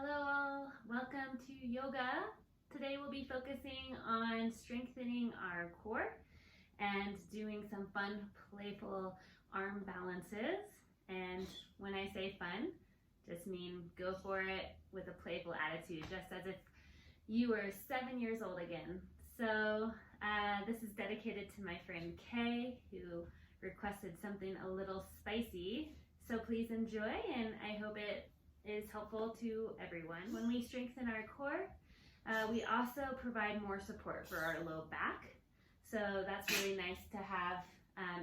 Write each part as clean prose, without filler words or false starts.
Hello all, welcome to yoga. Today we'll be focusing on strengthening our core and doing some fun, playful arm balances. And when I say fun, just mean go for it with a playful attitude, just as if you were 7 years old again. So this is dedicated to my friend Kay, who requested something a little spicy. So please enjoy, and I hope it is helpful to everyone. When we strengthen our core, we also provide more support for our low back. So that's really nice to have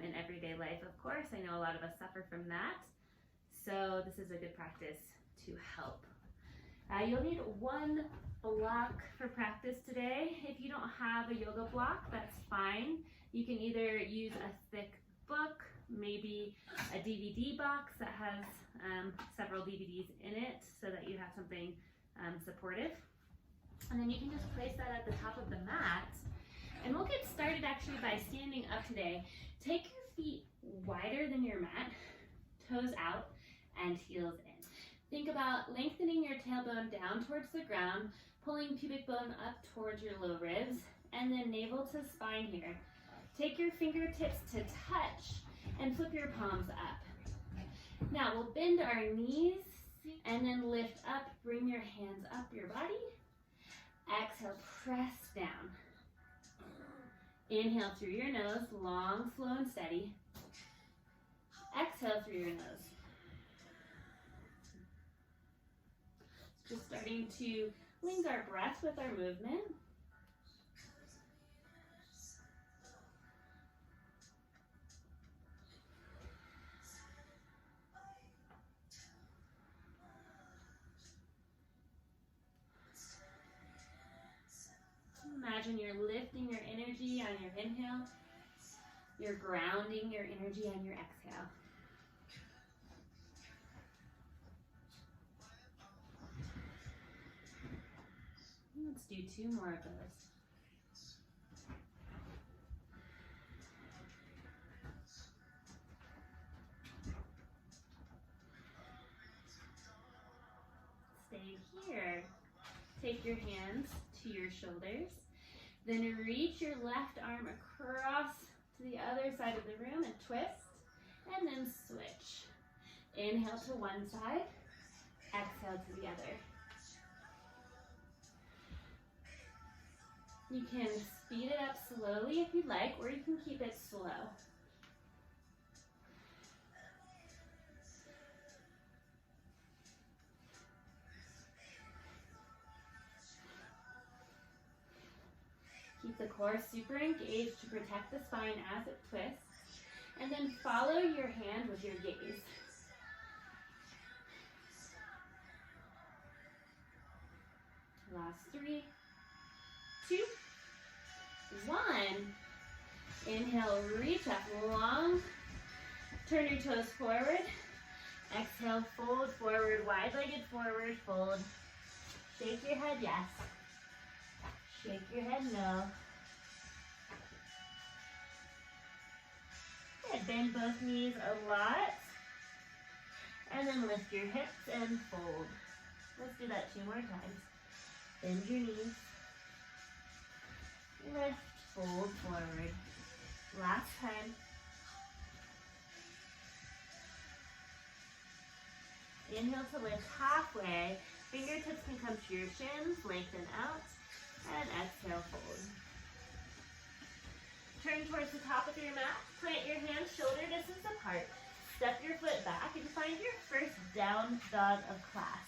in everyday life, of course. I know a lot of us suffer from that. So this is a good practice to help. You'll need one block for practice today. If you don't have a yoga block, that's fine. You can either use a thick book, maybe a DVD box that has several DVDs in it so that you have something supportive. And then you can just place that at the top of the mat. And we'll get started actually by standing up today. Take your feet wider than your mat, toes out and heels in. Think about lengthening your tailbone down towards the ground, pulling pubic bone up towards your low ribs, and then navel to spine here. Take your fingertips to touch and flip your palms up. Now we'll bend our knees and then lift up, bring your hands up your body. Exhale, press down. Inhale through your nose, long, slow, and steady. Exhale through your nose. Just starting to link our breath with our movement. Imagine you're lifting your energy on your inhale. You're grounding your energy on your exhale. Let's do 2 more of those. Stay here. Take your hands to your shoulders. Then reach your left arm across to the other side of the room and twist, and then switch. Inhale to one side, exhale to the other. You can speed it up slowly if you'd like, or you can keep it slow. Keep the core super engaged to protect the spine as it twists. And then follow your hand with your gaze. Last 3, 2, 1. Inhale, reach up long. Turn your toes forward. Exhale, fold forward, wide-legged forward, fold. Shake your head, yes. Shake your head, no. Good. Bend both knees a lot. And then lift your hips and fold. Let's do that 2 more times. Bend your knees. Lift, fold forward. Last time. Inhale to lift halfway. Fingertips can come to your shins, lengthen out. And exhale, fold. Turn towards the top of your mat. Plant your hands shoulder distance apart. Step your foot back and find your first down dog of class.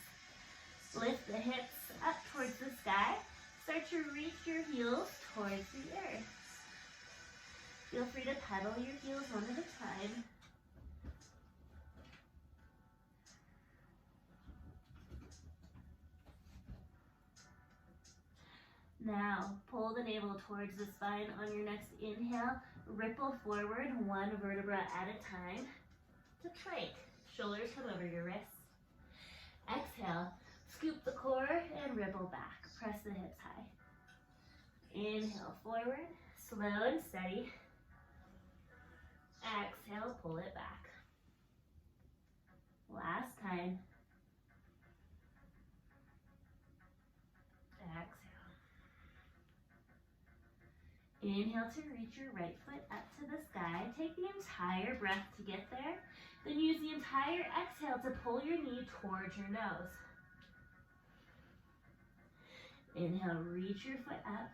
Lift the hips up towards the sky. Start to reach your heels towards the earth. Feel free to pedal your heels one at a time. Now, pull the navel towards the spine on your next inhale. Ripple forward 1 vertebra at a time to plank. Shoulders come over your wrists. Exhale, scoop the core and ripple back. Press the hips high. Inhale forward, slow and steady. Exhale, pull it back. Last time. Inhale to reach your right foot up to the sky. Take the entire breath to get there. Then use the entire exhale to pull your knee towards your nose. Inhale, reach your foot up.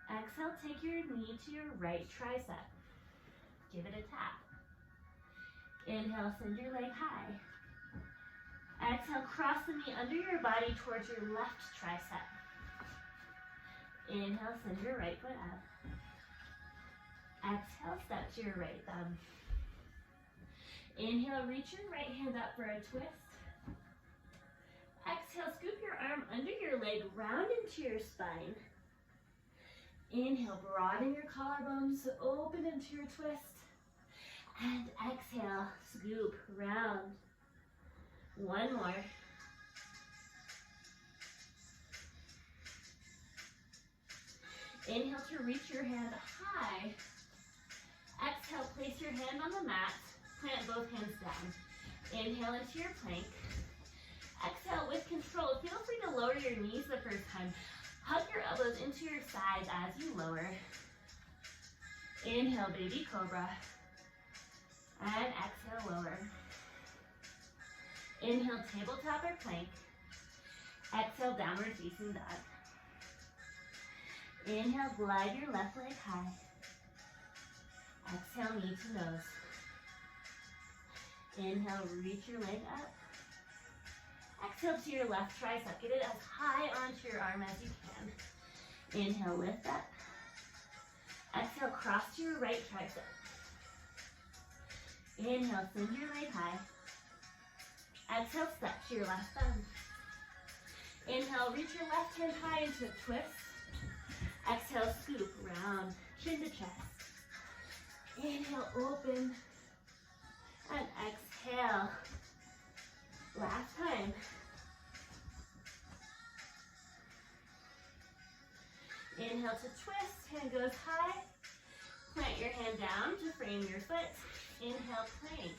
Exhale, take your knee to your right tricep. Give it a tap. Inhale, send your leg high. Exhale, cross the knee under your body towards your left tricep. Inhale, send your right foot up. Exhale, step to your right thumb. Inhale, reach your right hand up for a twist. Exhale, scoop your arm under your leg, round into your spine. Inhale, broaden your collarbones, open into your twist. And exhale, scoop, round. One more. Inhale to reach your hand high. Exhale, place your hand on the mat. Plant both hands down. Inhale into your plank. Exhale with control. Feel free to lower your knees the first time. Hug your elbows into your sides as you lower. Inhale, baby cobra. And exhale, lower. Inhale, tabletop or plank. Exhale, downward facing dog. Inhale, glide your left leg high. Exhale, knee to nose. Inhale, reach your leg up. Exhale to your left tricep. Get it as high onto your arm as you can. Inhale, lift up. Exhale, cross to your right tricep. Inhale, send your leg high. Exhale, step to your left thumb. Inhale, reach your left hand high into a twist. Exhale, scoop, round, chin to chest. Inhale, open. And exhale. Last time. Inhale to twist, hand goes high. Plant your hand down to frame your foot. Inhale, plank.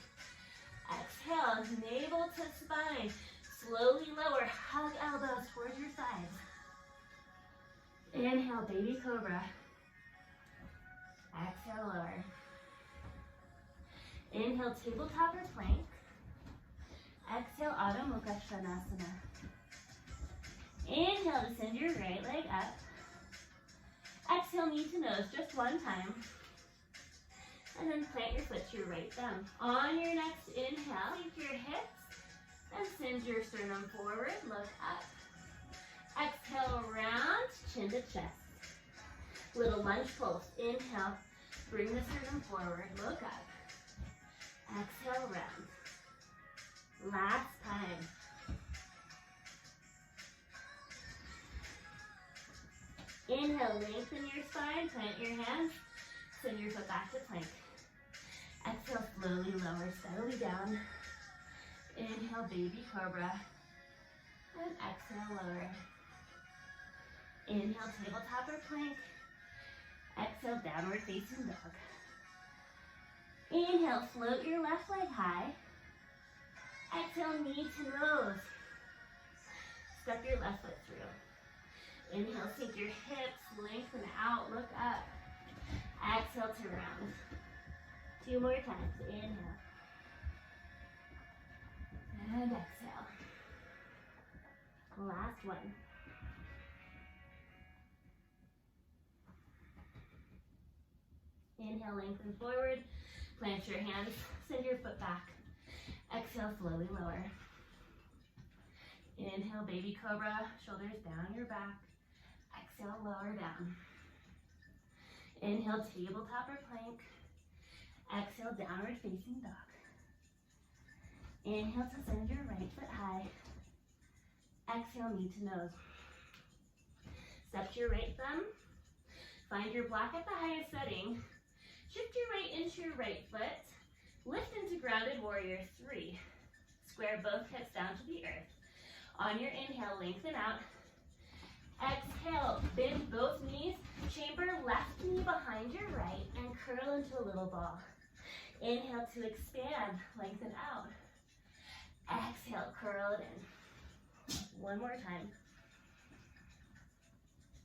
Exhale, navel to spine. Slowly lower, hug elbows towards your sides. Inhale, baby cobra. Exhale, lower. Inhale, tabletop or plank. Exhale, Adho Mukha Svanasana. Inhale to send your right leg up. Exhale, knee to nose, just one time. And then plant your foot to your right thumb. On your next inhale, sink your hips and send your sternum forward, look up. Exhale, round, chin to chest. Little lunge pulse. Inhale, bring the sternum forward, look up. Exhale, round. Last time. Inhale, lengthen your spine, plant your hands, send your foot back to plank. Exhale, slowly lower, steadily down. Inhale, baby cobra. And exhale, lower. Inhale, tabletop or plank. Exhale, downward facing dog. Inhale, float your left leg high. Exhale, knee to nose. Step your left foot through. Inhale, sink your hips, lengthen out, look up. Exhale to round. 2 more times. Inhale. And exhale. Last one. Inhale, lengthen forward. Plant your hands, send your foot back. Exhale, slowly lower. Inhale, baby cobra, shoulders down your back. Exhale, lower down. Inhale, tabletop or plank. Exhale, downward facing dog. Inhale to send your right foot high. Exhale, knee to nose. Step to your right thumb. Find your block at the highest setting. Shift your right into your right foot. Lift into grounded warrior 3. Square both hips down to the earth. On your inhale, lengthen out. Exhale, bend both knees. Chamber left knee behind your right and curl into a little ball. Inhale to expand, lengthen out. Exhale, curl it in. One more time.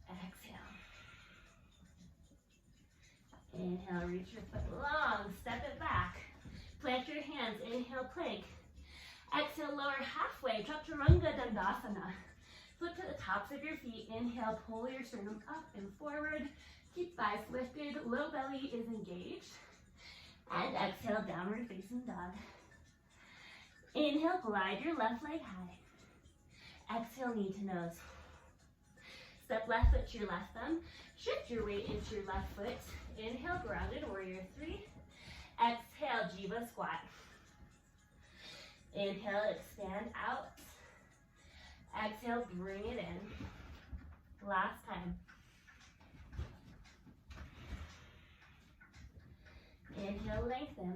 Exhale. Inhale, reach your foot long, step it back. Plant your hands, inhale, plank. Exhale, lower halfway, Chaturanga Dandasana. Foot to the tops of your feet. Inhale, pull your sternum up and forward. Keep thighs lifted, low belly is engaged. And exhale, downward facing dog. Inhale, glide your left leg high. Exhale, knee to nose. Step left foot to your left thumb. Shift your weight into your left foot. Inhale, grounded warrior 3. Exhale, Jiva squat. Inhale, expand out. Exhale, bring it in. Last time. Inhale, lengthen.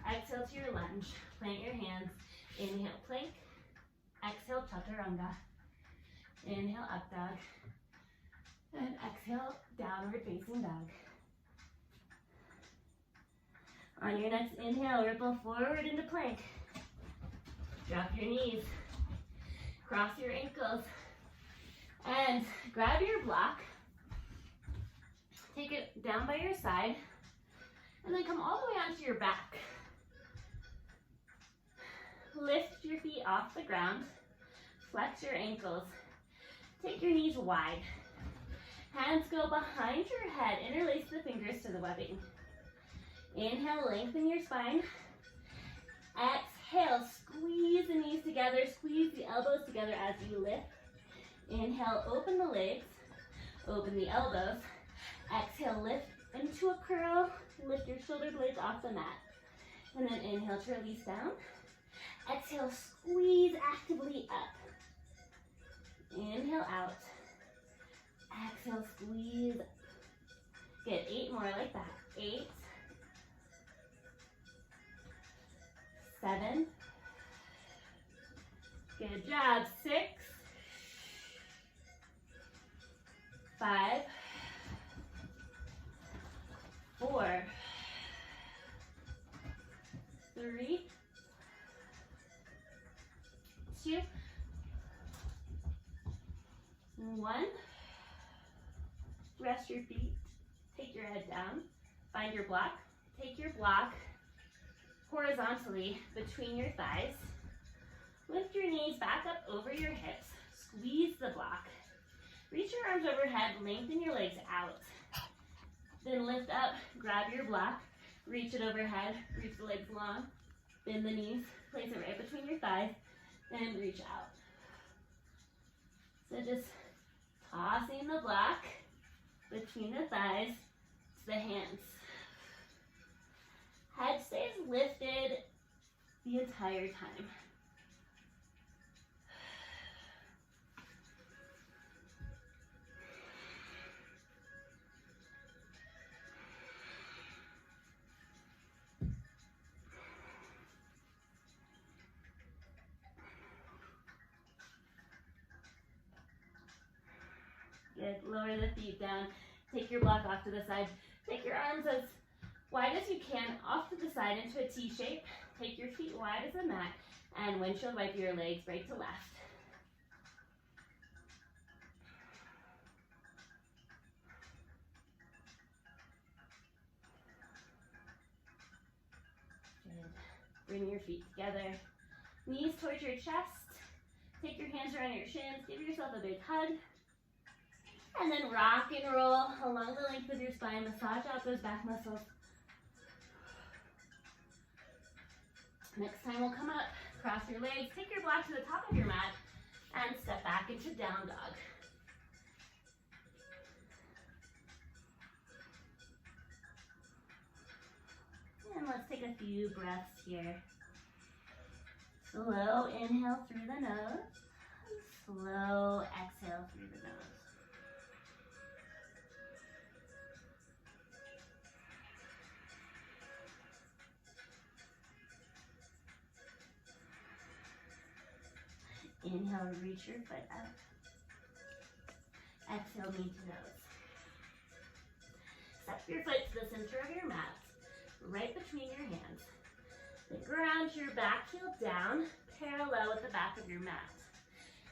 Exhale to your lunge. Plant your hands. Inhale, plank. Exhale, chaturanga. Inhale, up dog. And exhale, downward facing dog. On your next inhale, ripple forward into plank. Drop your knees. Cross your ankles. And grab your block. Take it down by your side. And then come all the way onto your back. Lift your feet off the ground. Flex your ankles. Take your knees wide. Hands go behind your head. Interlace the fingers to the webbing. Inhale, lengthen your spine. Exhale, squeeze the knees together. Squeeze the elbows together as you lift. Inhale, open the legs. Open the elbows. Exhale, lift into a curl. Lift your shoulder blades off the mat. And then inhale to release down. Exhale, squeeze actively up. Inhale out. Exhale, squeeze up. Good, 8 more like that. 8. 7. Good job. 6. 5. 4. 3. 2. 1. Rest your feet. Take your head down. Find your block. Take your block horizontally between your thighs. Lift your knees back up over your hips. Squeeze the block. Reach your arms overhead. Lengthen your legs out. Then lift up. Grab your block. Reach it overhead. Reach the legs long. Bend the knees. Place it right between your thighs. And reach out. So just tossing the block between the thighs to the hands. Head stays lifted the entire time. Good. Lower the feet down. Take your block off to the side. Take your arms as wide as you can off to the side into a T shape. Take your feet wide as a mat and windshield wipe your legs right to left. Good. Bring your feet together. Knees towards your chest. Take your hands around your shins. Give yourself a big hug. And then rock and roll along the length of your spine. Massage out those back muscles. Next time we'll come up, cross your legs, take your block to the top of your mat, and step back into down dog. And let's take a few breaths here. Slow inhale through the nose. Slow exhale through the nose. Inhale, reach your foot up. Exhale, knee to nose. Step your foot to the center of your mat, right between your hands. Then ground your back heel down, parallel with the back of your mat.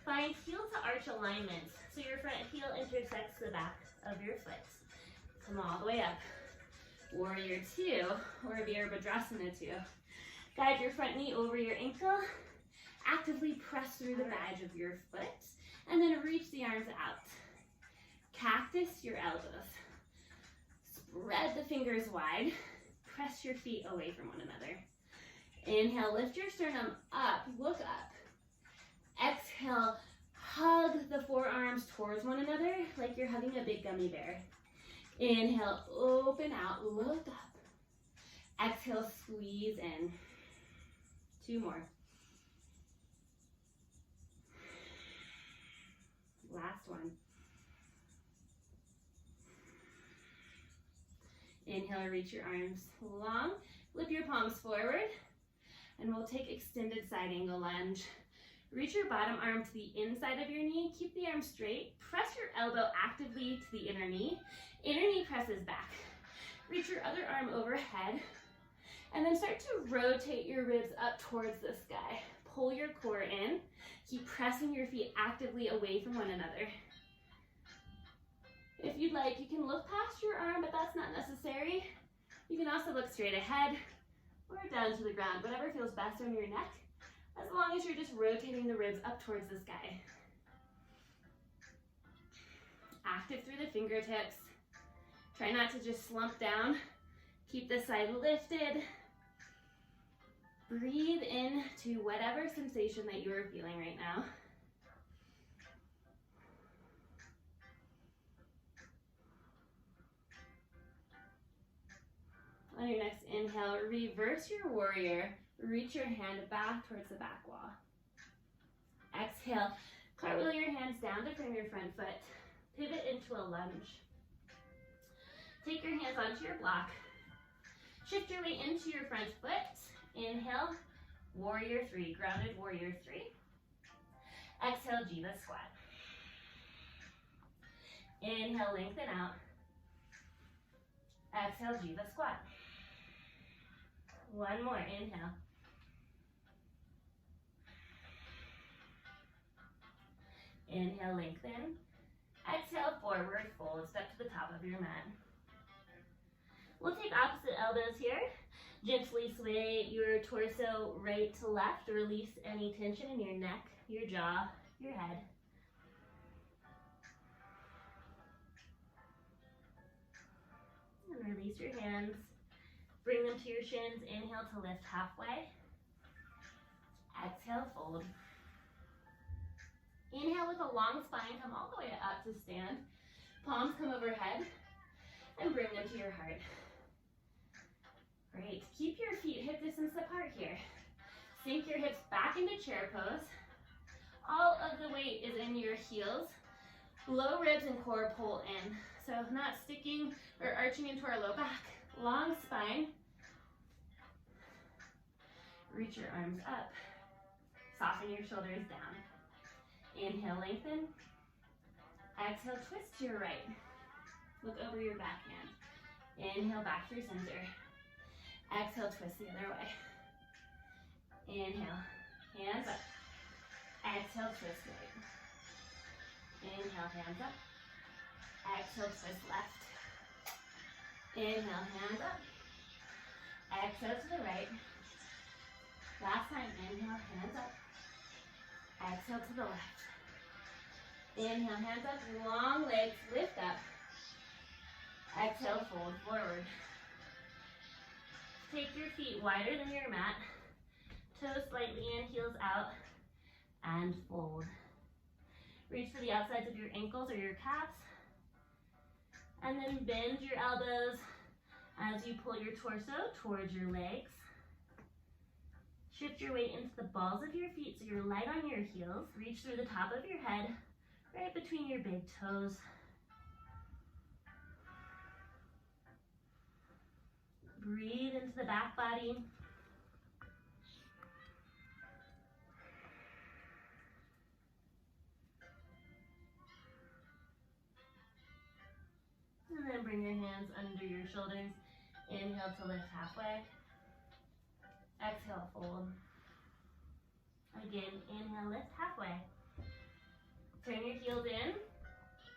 Find heel to arch alignment, so your front heel intersects the back of your foot. Come all the way up. Warrior two, or Virabhadrasana two. Guide your front knee over your ankle. Actively press through the edge of your foot, and then reach the arms out. Cactus your elbows. Spread the fingers wide. Press your feet away from one another. Inhale, lift your sternum up, look up. Exhale, hug the forearms towards one another like you're hugging a big gummy bear. Inhale, open out, look up. Exhale, squeeze in. Two more. Last one. Inhale, reach your arms long. Flip your palms forward. And we'll take extended side angle lunge. Reach your bottom arm to the inside of your knee. Keep the arm straight. Press your elbow actively to the inner knee. Inner knee presses back. Reach your other arm overhead. And then start to rotate your ribs up towards the sky. Pull your core in. Keep pressing your feet actively away from one another. If you'd like, you can look past your arm, but that's not necessary. You can also look straight ahead or down to the ground, whatever feels best on your neck, as long as you're just rotating the ribs up towards the sky. Active through the fingertips. Try not to just slump down. Keep the side lifted. Breathe into whatever sensation that you are feeling right now. On your next inhale, reverse your warrior. Reach your hand back towards the back wall. Exhale, cartwheel your hands down to frame your front foot. Pivot into a lunge. Take your hands onto your block. Shift your weight into your front foot. Inhale, warrior three, grounded warrior three. Exhale, Jiva squat. Inhale, lengthen out. Exhale, Jiva squat. One more, inhale. Inhale, lengthen. Exhale, forward fold, step to the top of your mat. We'll take opposite elbows here. Gently sway your torso right to left. Release any tension in your neck, your jaw, your head. And release your hands. Bring them to your shins. Inhale to lift halfway. Exhale, fold. Inhale with a long spine, come all the way up to stand. Palms come overhead and bring them to your heart. Great. Keep your feet hip distance apart here. Sink your hips back into chair pose. All of the weight is in your heels. Low ribs and core pull in. So not sticking or arching into our low back. Long spine. Reach your arms up. Soften your shoulders down. Inhale, lengthen. Exhale, twist to your right. Look over your backhand. Inhale, back through center. Exhale, twist the other way. Inhale, hands up. Exhale, twist right. Inhale, hands up. Exhale, twist left. Inhale, hands up. Exhale to the right. Last time, inhale, hands up. Exhale to the left. Inhale, hands up, long legs, lift up. Exhale, fold forward. Take your feet wider than your mat. Toes slightly in, heels out, and fold. Reach for the outsides of your ankles or your calves. And then bend your elbows as you pull your torso towards your legs. Shift your weight into the balls of your feet so you're light on your heels. Reach through the top of your head, right between your big toes. Breathe into the back body. And then bring your hands under your shoulders. Inhale to lift halfway. Exhale, fold. Again, inhale, lift halfway. Turn your heels in.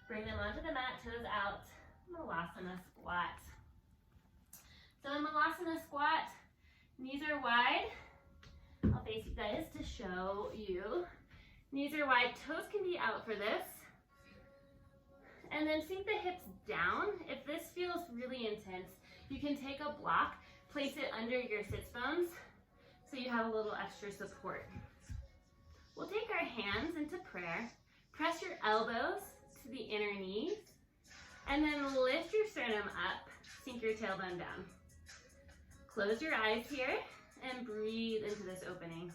Bring them onto the mat, toes out. Malasana squat. So in Malasana squat, knees are wide. I'll face you guys to show you. Knees are wide, toes can be out for this. And then sink the hips down. If this feels really intense, you can take a block, place it under your sits bones so you have a little extra support. We'll take our hands into prayer. Press your elbows to the inner knees, and then lift your sternum up, sink your tailbone down. Close your eyes here and breathe into this opening.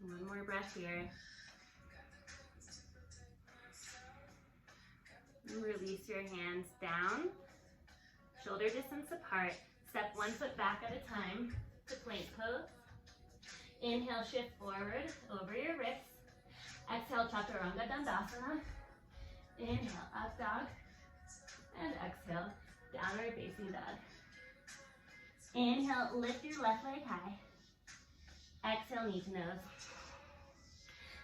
One more breath here. And release your hands down, shoulder distance apart. Step one foot back at a time to plank pose. Inhale, shift forward over your wrists. Exhale, Chaturanga Dandasana. Inhale, up dog. And exhale, downward facing dog. Inhale, lift your left leg high. Exhale, knee to nose.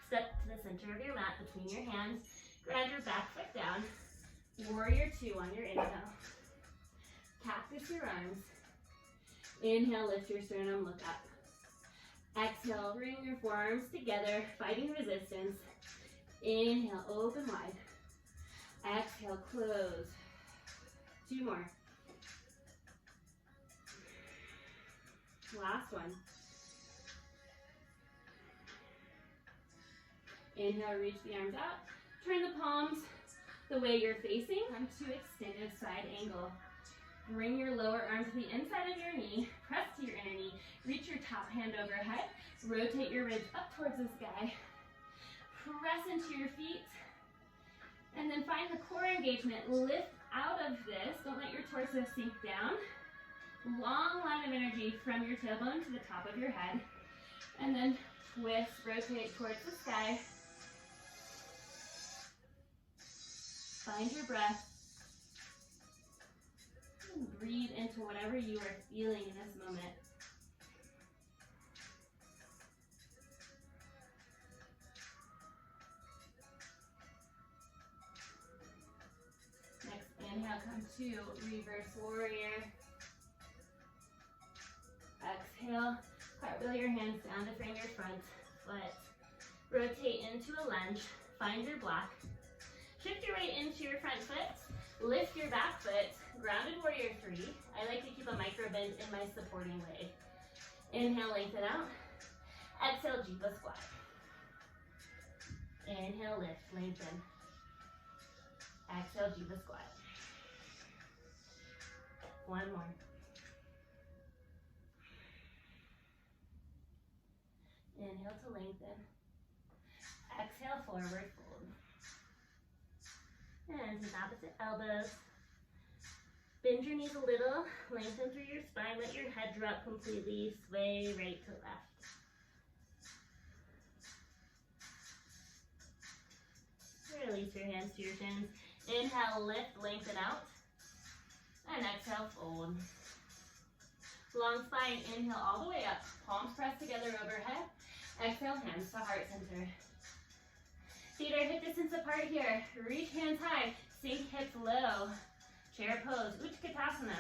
Step to the center of your mat between your hands. Ground your back foot down. Warrior two on your inhale. Cactus your arms. Inhale, lift your sternum, look up. Exhale, bring your forearms together, fighting resistance. Inhale, open wide. Exhale, close. Two more. Last one. Inhale, reach the arms out. Turn the palms the way you're facing. Come to extended side angle. Bring your lower arm to the inside of your knee. Press to your inner knee. Reach your top hand overhead. Rotate your ribs up towards the sky. Press into your feet. And then find the core engagement. Lift out of this. Don't let your torso sink down. Long line of energy from your tailbone to the top of your head. And then twist, rotate towards the sky. Find your breath. And breathe into whatever you are feeling in this moment. Next inhale, come to reverse warrior. Exhale, cartwheel your hands down to frame your front foot. Rotate into a lunge. Find your block. Shift your weight into your front foot. Lift your back foot. Grounded warrior three. I like to keep a micro bend in my supporting leg. Inhale, lengthen out. Exhale, jiva squat. Inhale, lift, lengthen. Exhale, jiva squat. One more. Inhale to lengthen. Exhale, forward fold. And to opposite elbows. Bend your knees a little, lengthen through your spine, let your head drop completely, sway right to left. Release your hands to your shins. Inhale, lift, lengthen out. And exhale, fold. Long spine, inhale all the way up. Palms pressed together overhead. Exhale, hands to heart center. Feet are hip distance apart here. Reach hands high, sink hips low. Chair pose, Utkatasana.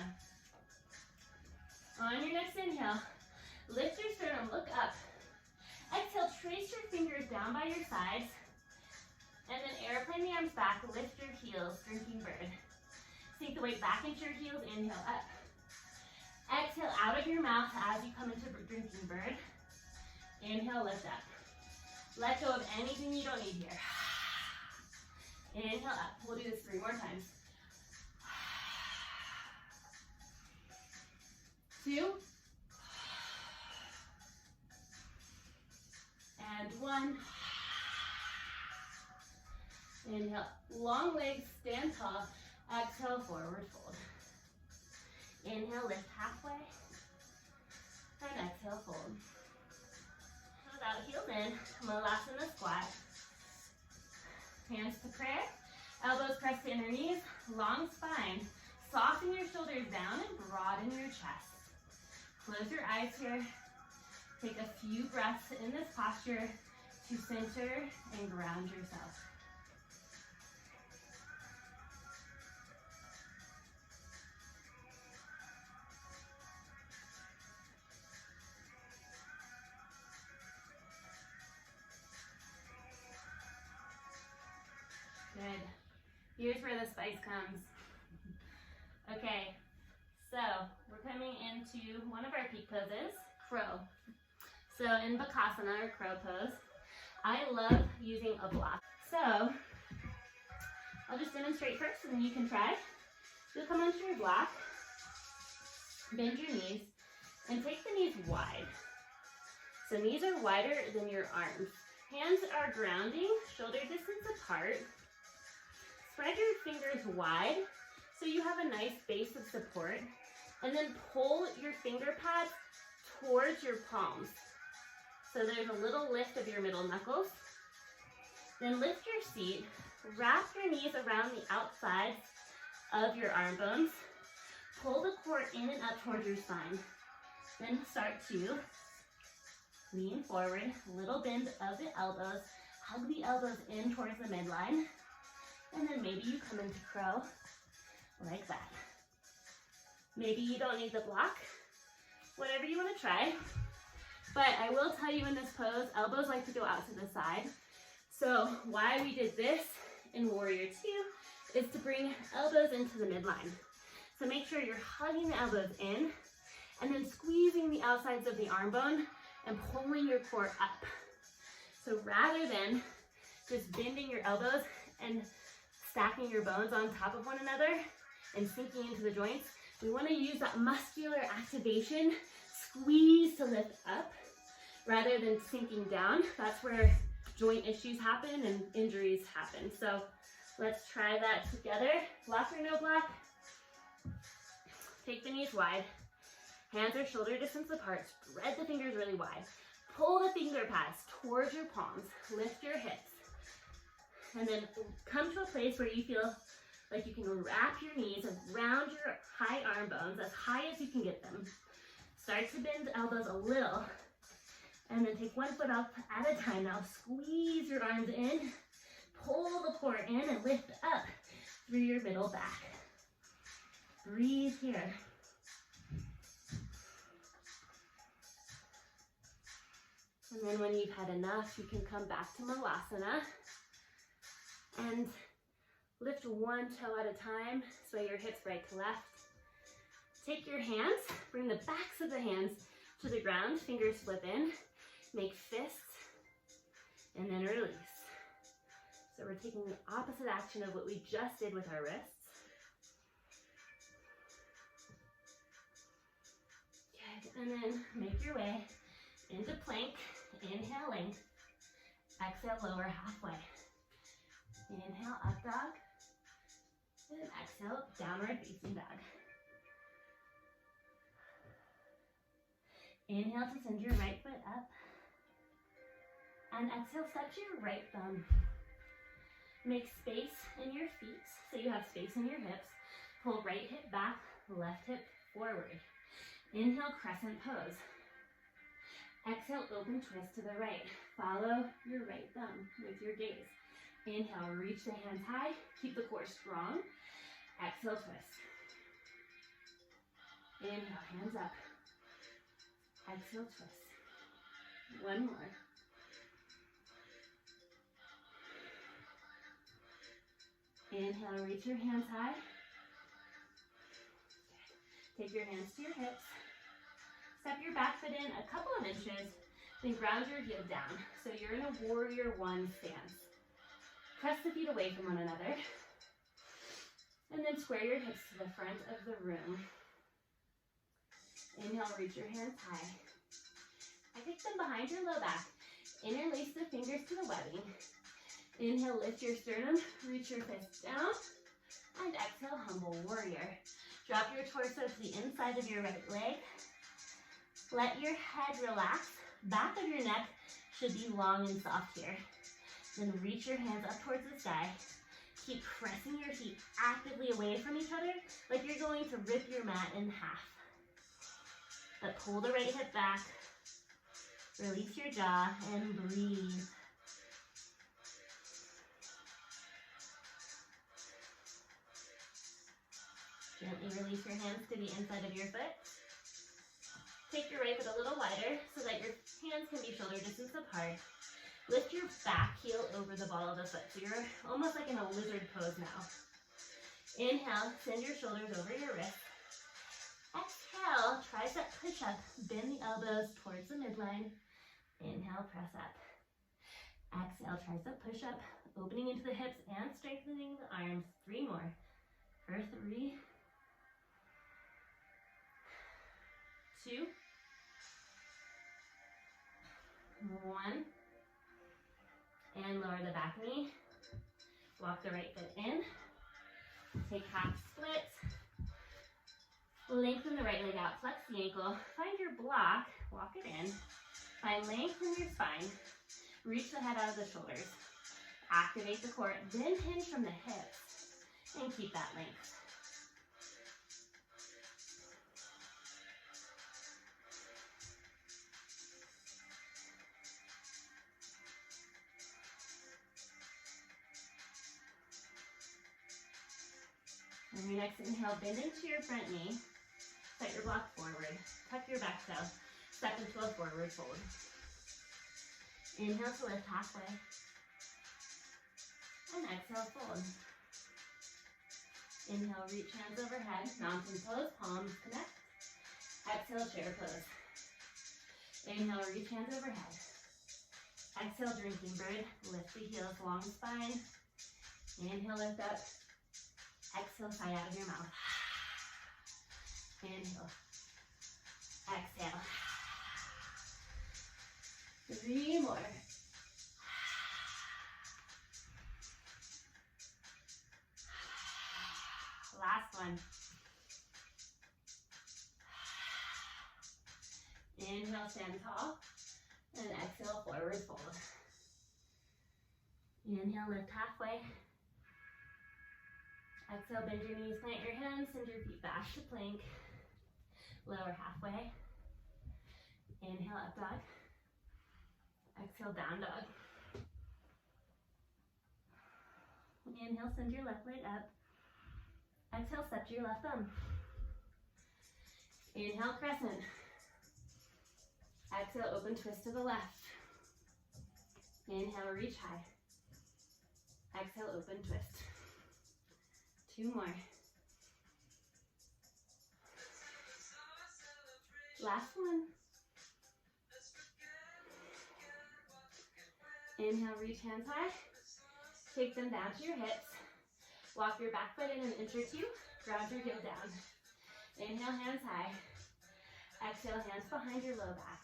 On your next inhale, lift your sternum, look up. Exhale, trace your fingers down by your sides. And then airplane the arms back, lift your heels, drinking bird. Sink the weight back into your heels, inhale up. Exhale out of your mouth as you come into drinking bird. Inhale, lift up. Let go of anything you don't need here. Inhale up. We'll do this 3 more times. 2. And 1. Inhale, long legs, stand tall. Exhale, forward fold. Inhale, lift halfway. And exhale, fold. Without heels in, Malasana squat. Hands to prayer. Elbows pressed to inner knees. Long spine. soften your shoulders down and broaden your chest. Close your eyes here. Take a few breaths in this posture to center and ground yourself. Good. Here's where the spice comes. Okay, so we're coming into one of our peak poses, crow. So in Vinyasa or crow pose, I love using a block. So I'll just demonstrate first and then you can try. You'll come onto your block, bend your knees, and take the knees wide. So knees are wider than your arms. Hands are grounding, shoulder distance apart. Spread your fingers wide so you have a nice base of support. And then pull your finger pads towards your palms. So there's a little lift of your middle knuckles. Then lift your seat, wrap your knees around the outsides of your arm bones. Pull the core in and up towards your spine. Then start to lean forward, little bend of the elbows, hug the elbows in towards the midline. And then maybe you come into crow like that. Maybe you don't need the block, whatever you want to try. But I will tell you in this pose, elbows like to go out to the side. So why we did this in Warrior 2 is to bring elbows into the midline. So make sure you're hugging the elbows in and then squeezing the outsides of the arm bone and pulling your core up. So rather than just bending your elbows and stacking your bones on top of one another and sinking into the joints, we want to use that muscular activation, squeeze to lift up rather than sinking down. That's where joint issues happen and injuries happen. So let's try that together. Block or no block. Take the knees wide. Hands are shoulder distance apart. Spread the fingers really wide. Pull the finger pads towards your palms. Lift your hips. And then come to a place where you feel like you can wrap your knees around your high arm bones as high as you can get them. Start to bend the elbows a little. And then take one foot up at a time. Now squeeze your arms in. Pull the core in and lift up through your middle back. Breathe here. And then when you've had enough, you can come back to Malasana and lift one toe at a time. Sway your hips right to left. Take your hands, bring the backs of the hands to the ground, fingers flip in, make fists, and then release. So we're taking the opposite action of what we just did with our wrists. Good, and then make your way into plank, inhale length, exhale lower halfway. Inhale up dog, and exhale downward facing dog. Inhale to send your right foot up, and exhale step to your right thumb. Make space in your feet so you have space in your hips. Pull right hip back, left hip forward. Inhale, crescent pose. Exhale, open twist to the right. Follow your right thumb with your gaze. Inhale, reach the hands high. Keep the core strong. Exhale, twist. Inhale, hands up. Exhale, twist. One more. Inhale, reach your hands high. Take your hands to your hips. Step your back foot in a couple of inches, then ground your heel down. So you're in a Warrior 1 stance. Press the feet away from one another. And then square your hips to the front of the room. Inhale, reach your hands high. I take them behind your low back. Interlace the fingers to the webbing. Inhale, lift your sternum, reach your fists down, and exhale, humble warrior. Drop your torso to the inside of your right leg. Let your head relax. Back of your neck should be long and soft here. Then reach your hands up towards the sky. Keep pressing your feet actively away from each other, like you're going to rip your mat in half. But pull the right hip back, release your jaw, and breathe. Gently release your hands to the inside of your foot. Take your right foot a little wider so that your hands can be shoulder distance apart. Lift your back heel over the ball of the foot. So you're almost like in a lizard pose now. Inhale, send your shoulders over your wrist. Exhale, tricep push up. Bend the elbows towards the midline. Inhale, press up. Exhale, tricep push up. Opening into the hips and strengthening the arms. 3 more. For 3, 2, 1. And lower the back knee. Walk the right foot in. Take half splits. Lengthen the right leg out. Flex the ankle. Find your block. Walk it in. Find length in your spine. Reach the head out of the shoulders. Activate the core. Then hinge from the hips. And keep that length. On your next inhale, bend into your front knee. Set your block forward. Tuck your back toe. Step into a forward fold. Inhale to lift halfway. And exhale, fold. Inhale, reach hands overhead. Mountain pose, palms connect. Exhale, chair pose. Inhale, reach hands overhead. Exhale, drinking bird. Lift the heels, long spine. Inhale, lift up. Exhale, sigh out of your mouth. Inhale. Exhale. 3 more. Last one. Inhale, stand tall. And exhale, forward fold. Inhale, lift halfway. Exhale, bend your knees, plant your hands, send your feet back to plank. Lower halfway. Inhale, up dog. Exhale, down dog. Inhale, send your left leg up. Exhale, step to your left thumb. Inhale, crescent. Exhale, open twist to the left. Inhale, reach high. Exhale, open twist. 2 more. Last one. Inhale, reach hands high. Take them down to your hips. Walk your back foot in an inch or 2. Ground your heel down. Inhale, hands high. Exhale, hands behind your low back.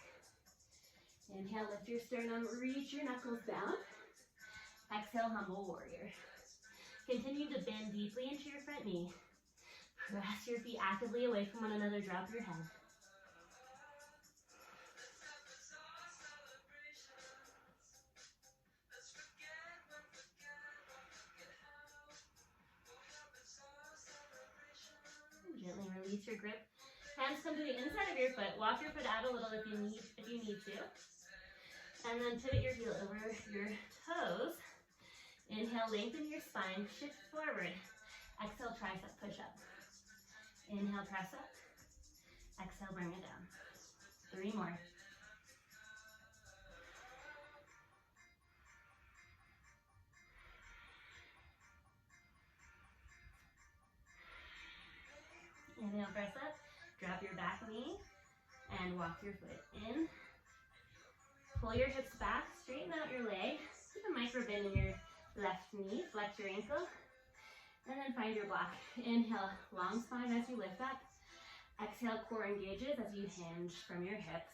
Inhale, lift your sternum, reach your knuckles down. Exhale, humble warrior. Continue to bend deeply into your front knee. Press your feet actively away from one another. Drop your head. Gently release your grip. Hands come to the inside of your foot. Walk your foot out a little if you need to. And then pivot your heel over your toes. Inhale, lengthen your spine, shift forward. Exhale, tricep push up. Inhale, press up. Exhale, bring it down. 3 more. Inhale, press up. Drop your back knee and walk your foot in. Pull your hips back, straighten out your leg. Keep a micro bend in your left knee, flex your ankle, and then find your block. Inhale, long spine as you lift up. Exhale, core engages as you hinge from your hips.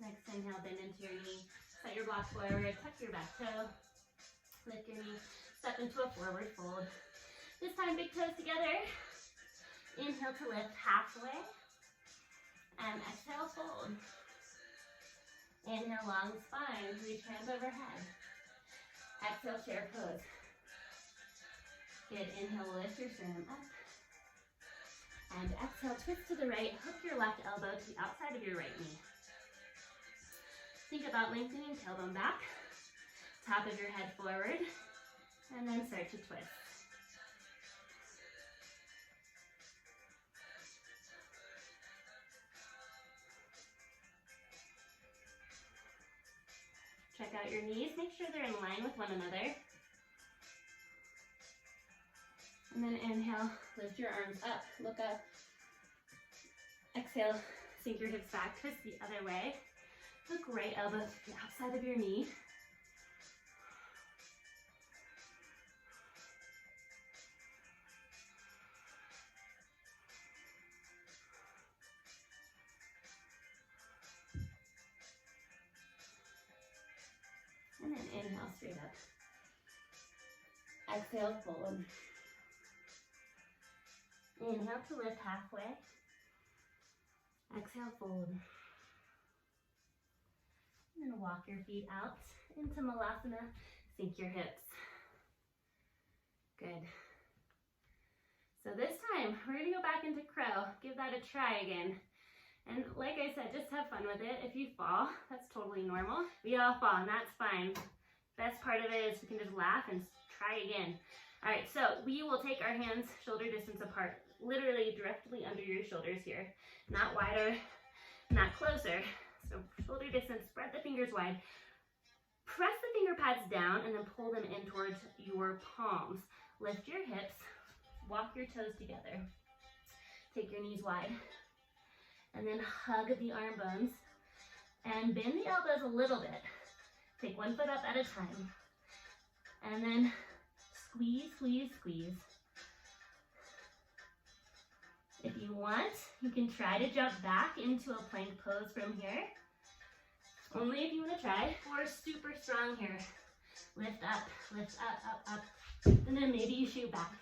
Next inhale, bend into your knee. Set your block forward, tuck your back toe. Lift your knee, Step into a forward fold. This time, big toes together. Inhale to lift halfway. And exhale, fold. Inhale, long spine. Reach hands overhead. Exhale, chair pose. Good. Inhale, lift your sternum up. And exhale, twist to the right. Hook your left elbow to the outside of your right knee. Think about lengthening tailbone back. Top of your head forward. And then start to twist. Check out your knees. Make sure they're in line with one another. And then inhale, lift your arms up, look up. Exhale, sink your hips back, twist the other way. Hook right elbow to the outside of your knee. And then inhale, straight up. Exhale, fold. Inhale to lift halfway. Exhale, fold. And then walk your feet out into Malasana. Sink your hips. Good. So this time, we're going to go back into crow. Give that a try again. And like I said, just have fun with it. If you fall, that's totally normal. We all fall, and that's fine. Best part of it is we can just laugh and try again. All right, so we will take our hands shoulder distance apart, literally directly under your shoulders here. Not wider, not closer. So shoulder distance, spread the fingers wide. Press the finger pads down and then pull them in towards your palms. Lift your hips, walk your toes together. Take your knees wide. And then hug the arm bones and bend the elbows a little bit. Take one foot up at a time. And then squeeze, squeeze, squeeze. If you want, you can try to jump back into a plank pose from here. Only if you want to try. Or super strong here. Lift up, up, up. And then maybe you shoot back.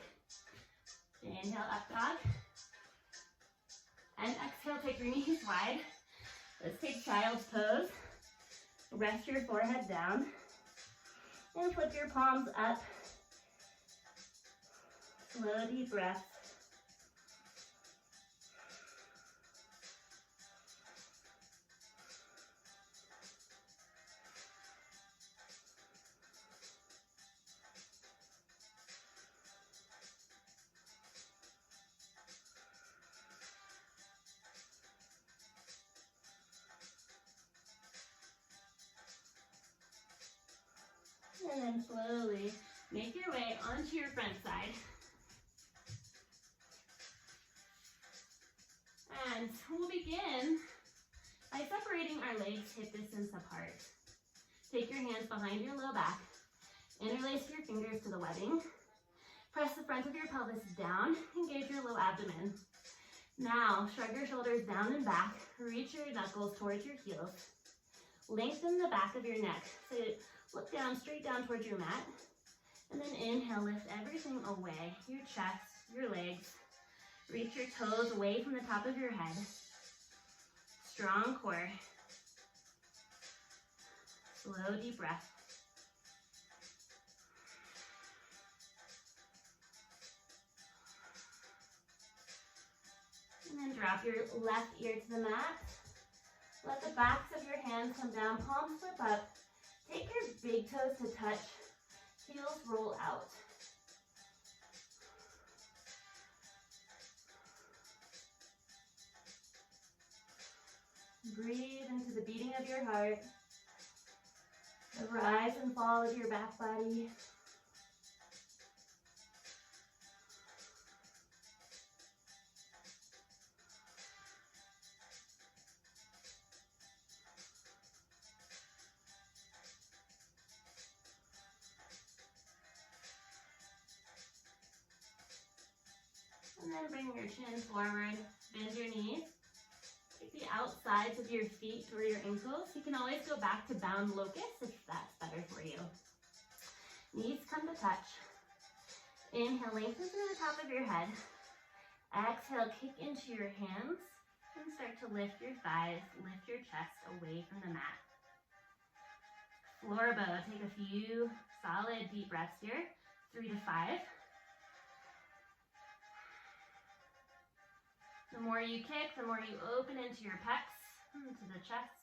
Inhale, up dog. And exhale, take your knees wide. Let's take child's pose. Rest your forehead down. And flip your palms up. Slow, deep breath. And then slowly make your way onto your front side. And we'll begin by separating our legs hip distance apart. Take your hands behind your low back. Interlace your fingers to the webbing. Press the front of your pelvis down. Engage your low abdomen. Now, shrug your shoulders down and back. Reach your knuckles towards your heels. Lengthen the back of your neck. So look down, straight down towards your mat. And then inhale, lift everything away. Your chest, your legs. Reach your toes away from the top of your head. Strong core. Slow, deep breath. And then drop your left ear to the mat. Let the backs of your hands come down, palms flip up. Take your big toes to touch, heels roll out. Breathe into the beating of your heart, the rise and fall of your back body. And then bring your chin forward, bend your knees. Take the outsides of your feet or your ankles. You can always go back to bound locust if that's better for you. Knees come to touch. Inhale, lengthen through the top of your head. Exhale, kick into your hands and start to lift your thighs, lift your chest away from the mat. Floor bow, take a few solid deep breaths here, 3 to 5. The more you kick, the more you open into your pecs, into the chest.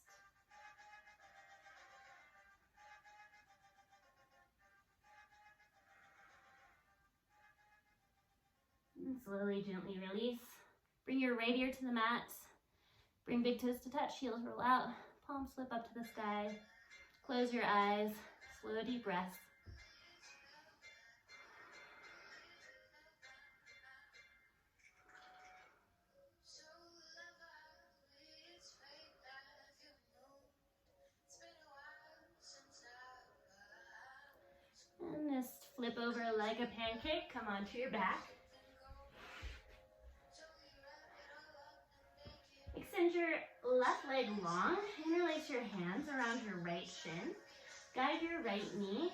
And slowly, gently release. Bring your right ear to the mat. Bring big toes to touch, heels roll out, palms flip up to the sky. Close your eyes, slow deep breaths. And just flip over like a pancake, come onto your back. Extend your left leg long, interlace your hands around your right shin. Guide your right knee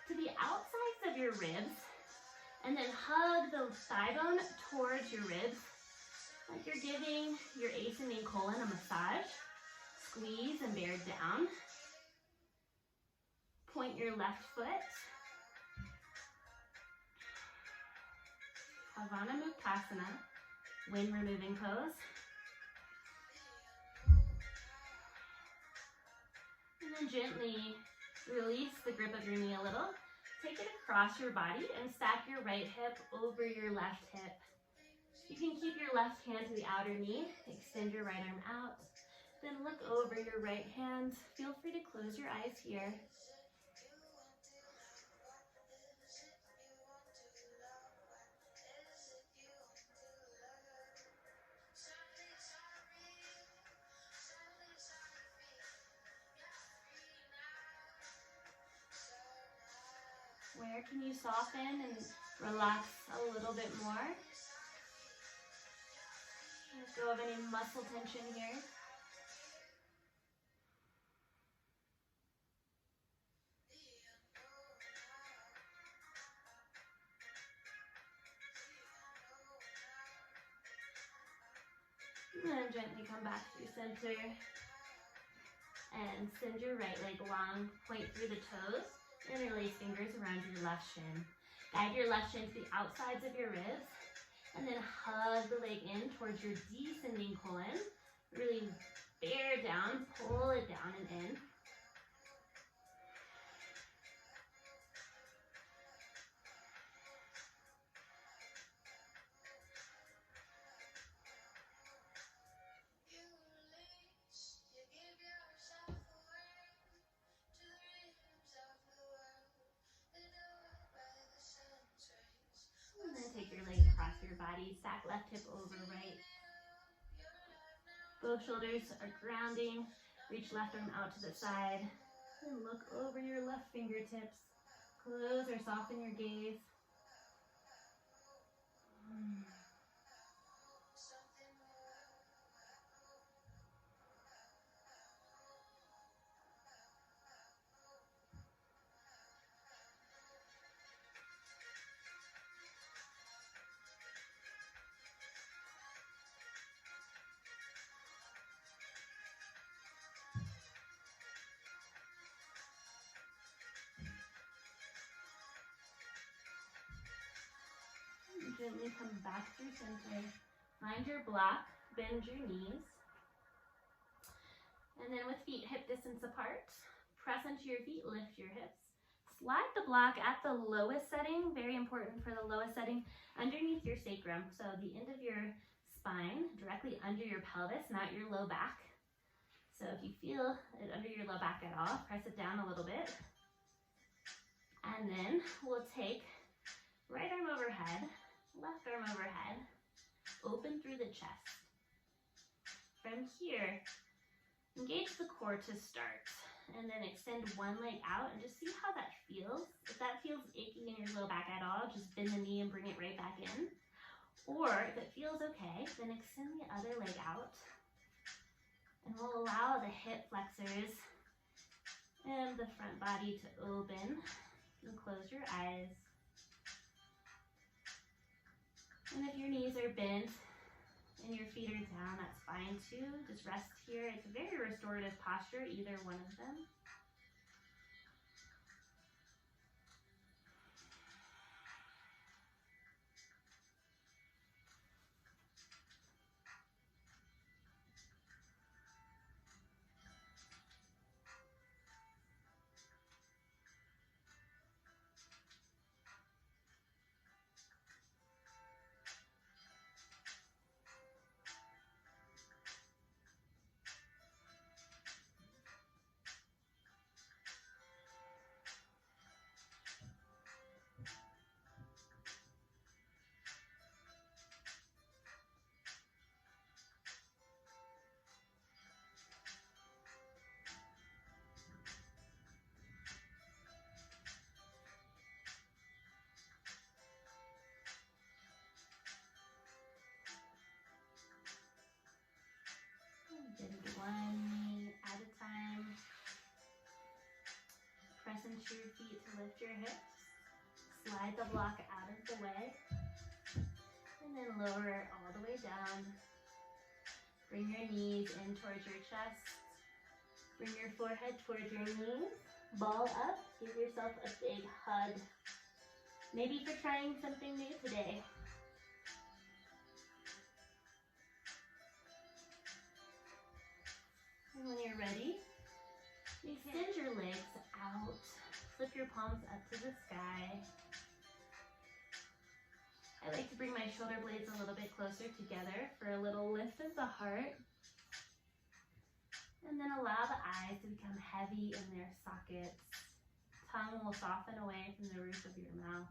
to the outsides of your ribs, and then hug the thigh bone towards your ribs, like you're giving your ascending colon a massage. Squeeze and bear down. Point your left foot. Pavana Muktasana, wind removing pose. And then gently release the grip of your knee a little. Take it across your body and stack your right hip over your left hip. You can keep your left hand to the outer knee. Extend your right arm out. Then look over your right hand. Feel free to close your eyes here. Where can you soften and relax a little bit more? Let go of any muscle tension here. And then gently come back through center. And send your right leg long, point through the toes. Interlace fingers around your left shin. Guide your left shin to the outsides of your ribs. And then hug the leg in towards your descending colon. Really bear down, pull it down and in. And then take your leg across your body, stack left hip over right. Both shoulders are grounding. Reach left arm out to the side. And look over your left fingertips. Close or soften your gaze. Gently come back through center. Find your block, bend your knees. And then with feet hip distance apart, press into your feet, lift your hips. Slide the block at the lowest setting, very important for the lowest setting, underneath your sacrum. So the end of your spine, directly under your pelvis, not your low back. So if you feel it under your low back at all, press it down a little bit. And then we'll take right arm overhead, left arm overhead, open through the chest. From here, engage the core to start, and then extend one leg out and just see how that feels. If that feels icky in your low back at all, just bend the knee and bring it right back in. Or if it feels okay, then extend the other leg out, and we'll allow the hip flexors and the front body to open, and close your eyes. And if your knees are bent and your feet are down, that's fine too. Just rest here. It's a very restorative posture, either one of them. Just one knee at a time. Press into your feet to lift your hips. Slide the block out of the way. And then lower it all the way down. Bring your knees in towards your chest. Bring your forehead towards your knees. Ball up. Give yourself a big hug. Maybe for trying something new today. And when you're ready, extend your legs out. Flip your palms up to the sky. I like to bring my shoulder blades a little bit closer together for a little lift of the heart. And then allow the eyes to become heavy in their sockets. Tongue will soften away from the roof of your mouth.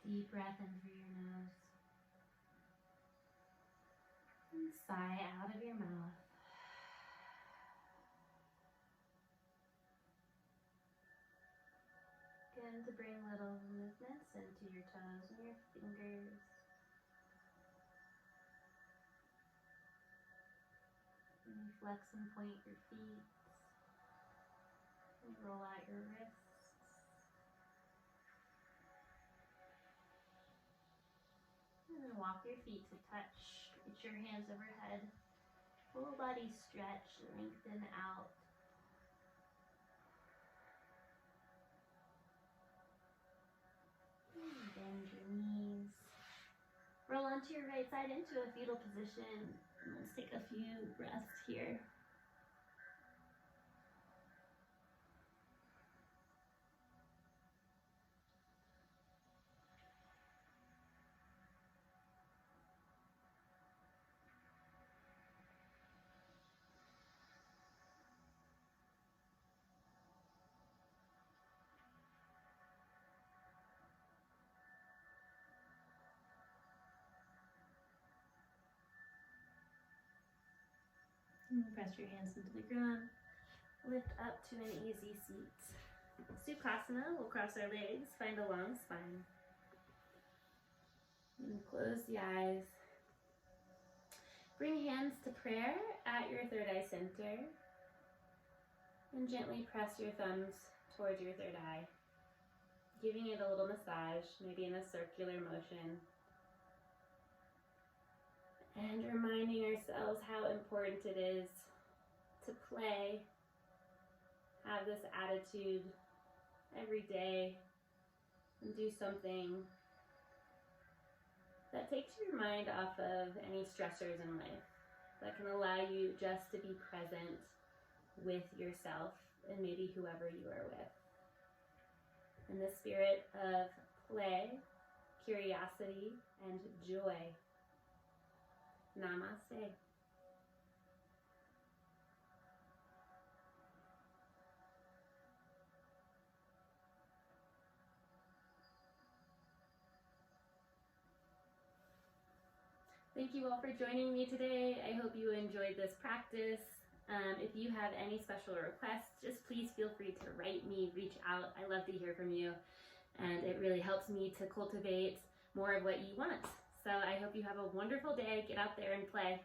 Deep breath in through your nose. And sigh out of your mouth. Begin to bring little movements into your toes and your fingers. And you flex and point your feet. And roll out your wrists. And then walk your feet to touch. Reach your hands overhead. Full body stretch, lengthen out. And bend your knees. Roll onto your right side into a fetal position. And let's take a few breaths here. And press your hands into the ground. Lift up to an easy seat. Sukhasana, we'll cross our legs, find a long spine. And close the eyes. Bring hands to prayer at your third eye center. And gently press your thumbs towards your third eye. Giving it a little massage, maybe in a circular motion. And reminding ourselves how important it is to play, have this attitude every day, and do something that takes your mind off of any stressors in life, that can allow you just to be present with yourself and maybe whoever you are with. In the spirit of play, curiosity, and joy. Namaste. Thank you all for joining me today. I hope you enjoyed this practice. If you have any special requests, just please feel free to write me, reach out. I love to hear from you, and it really helps me to cultivate more of what you want. So I hope you have a wonderful day. Get out there and play.